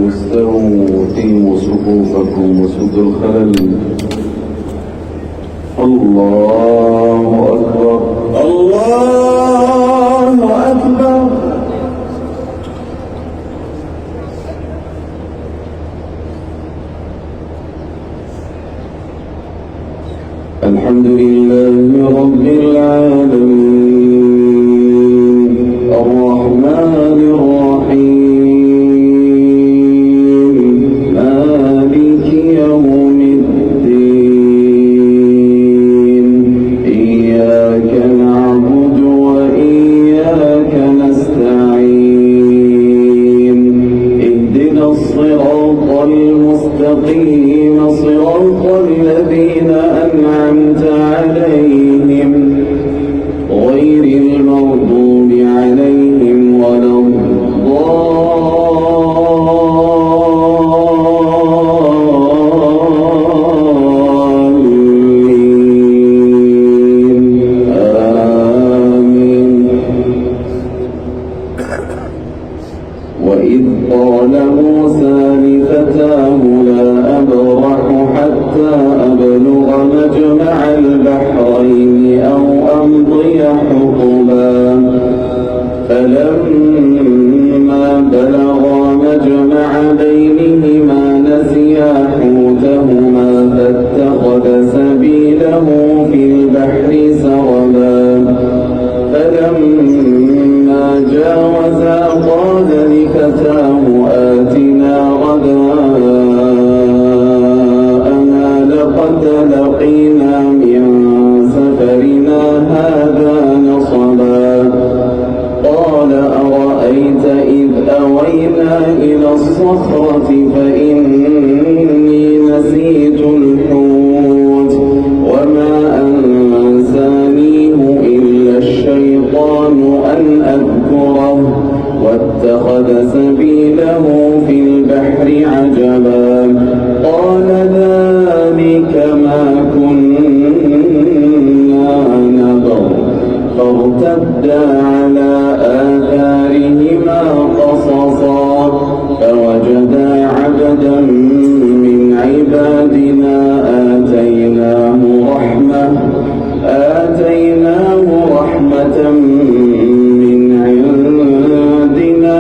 استووا قيموا صفوفكم وسدوا الخلل. الله أكبر الله أكبر. الحمد لله رب العالمين الرحمن الرحيم مالك يوم الدين إياك نعبد وإياك نستعين اهدنا الصراط المستقيم صراط الذين أنعمت عليهم غير المغضوب عليهم ولا الضالين آمين. وإذ قال موسى لفتاه لا أبرح حتى أبلغ مجمع البحرين أو أمضي حقبا فلما بلغا مجمع بينهما نسيا حوتهما فاتخذ سبيله في البحر سربا فلما جاوزا قال لفتاه آتنا غداءنا لقد لقينا من سفرنا هذا نصبا قال أرأيت إذ أوينا إلى الصخرة فإني نسيت الحوت وما أنسانيه إلا الشيطان أن أذكره واتخذ سبيله في البحر عجبا قال ذلك ما كنا نبغ فارتدا على آثارهما قصصا فوجدا عبدا من عبادنا آتيناه رحمة من عندنا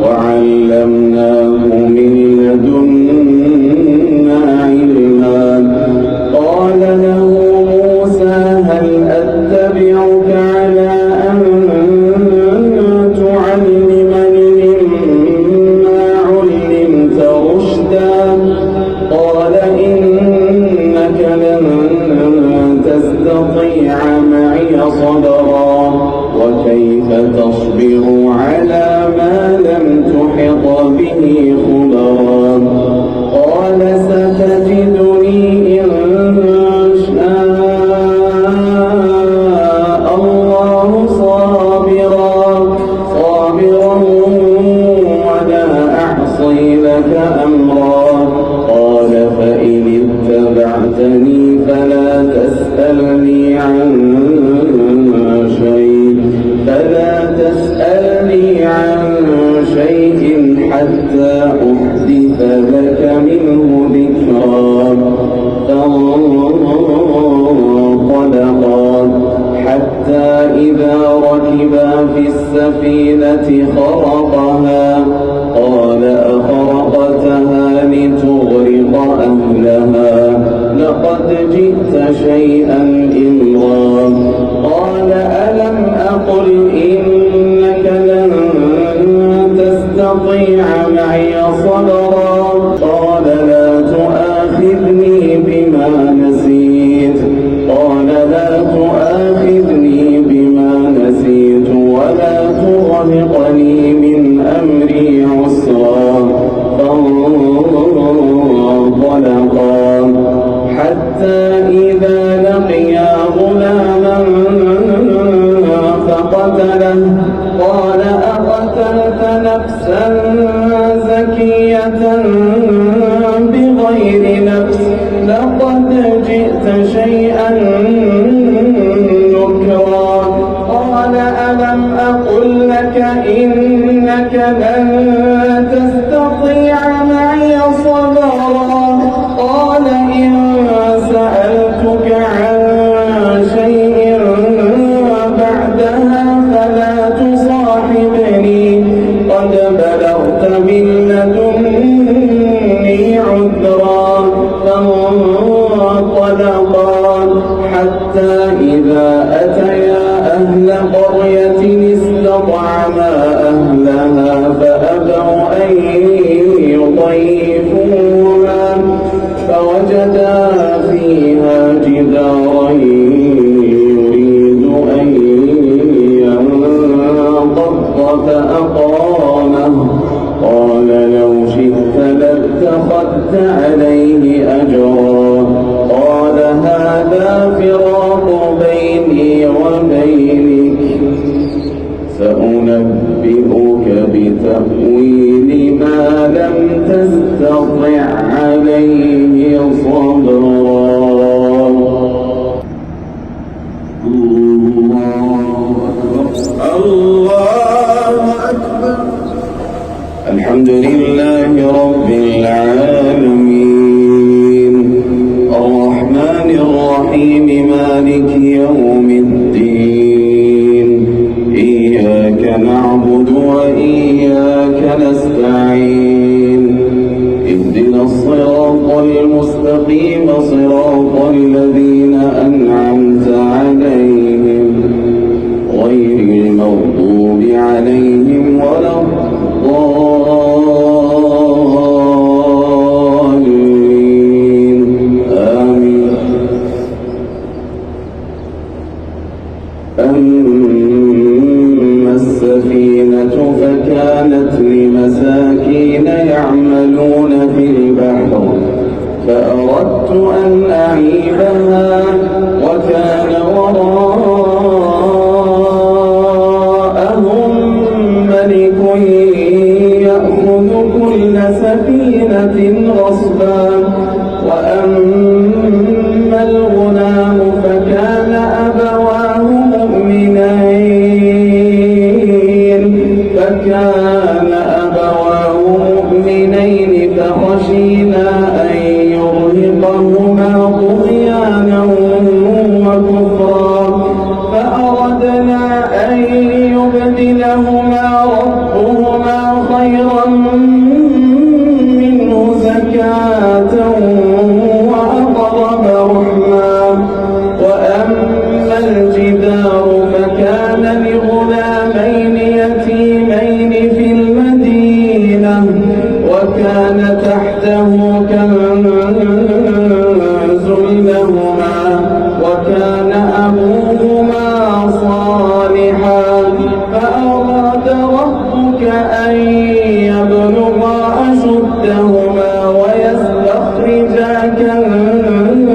وعلمناه من لدنا علما قال له موسى هل أتبعك على أن تعلمني مما علمت رشدا قال إنك لن تستطيع معي صبرا وكيف تصبر على ما لم تحط به خبرا قال ستجدني إن شاء الله صابرا ولا أعصي لك أمرا قال فإن اتبعتني فلا تسألني عن شيء حتى أحدث لك منه ذكرا فانطلقا حتى إذا ركبا في السفينة خرقها قال أخرقتها لتغرق أهلها لقد جئت شيئا إمرا قال ألم أقل إنك لن تستطيع معي صبرا قال لا تؤاخذني بما نسيت ولا ترهقني من أمري عسرا فانطلقا حتى إذا لقيا غلاما فقتله قال أقتلت نفسا زكية بغير نفس لقد جئت شيئا نكرا قال ألم أقل لك إنك لن تستطيع معي صبرا قال إن سألتك عن شيء بعدها فلا تصاحبني قد بلغت من لدني عذرا فانطلقا حتى إذا أتيا أهل قرية استطعما أهلها فأبوا أن يضيفوها فوجدا فيها جدارا يريد أن ينقض فأقامه قال لو شئت لاتخذت عليه أجرا قال هذا فراق بيني وبينك سأنبئك بتأويل ما لم تستطع عليه صبرا. الله أكبر. الحمد لله رب العالمين الرحمن الرحيم مالك يوم الدين إياك نعبد وإياك نستعين اهدنا الصراط المستقيم صراط الذين أنعمت عليهم غير المغضوب عليهم ولا الضالين آمين. أما السفينة فكانت لمساكين يعملون في البحر فأردت أن أعيبها وكان وراءهم ملك يأخذ كل سفينة غصبا وأما الغلام فكان أبواه مؤمنين فخشينا أن يرهقهما طغيانا وكفرا فأردنا أن يبدلهما ربهما خيرا منه زكاة وأقرب رحما وأما الجدار فكان لغلامين يتيمين في المدينة وكان تحته كنز لهما وكان أبوهما صالحا فأراد ربك أن يبلغا أشدهما ويستخرجا كنزهما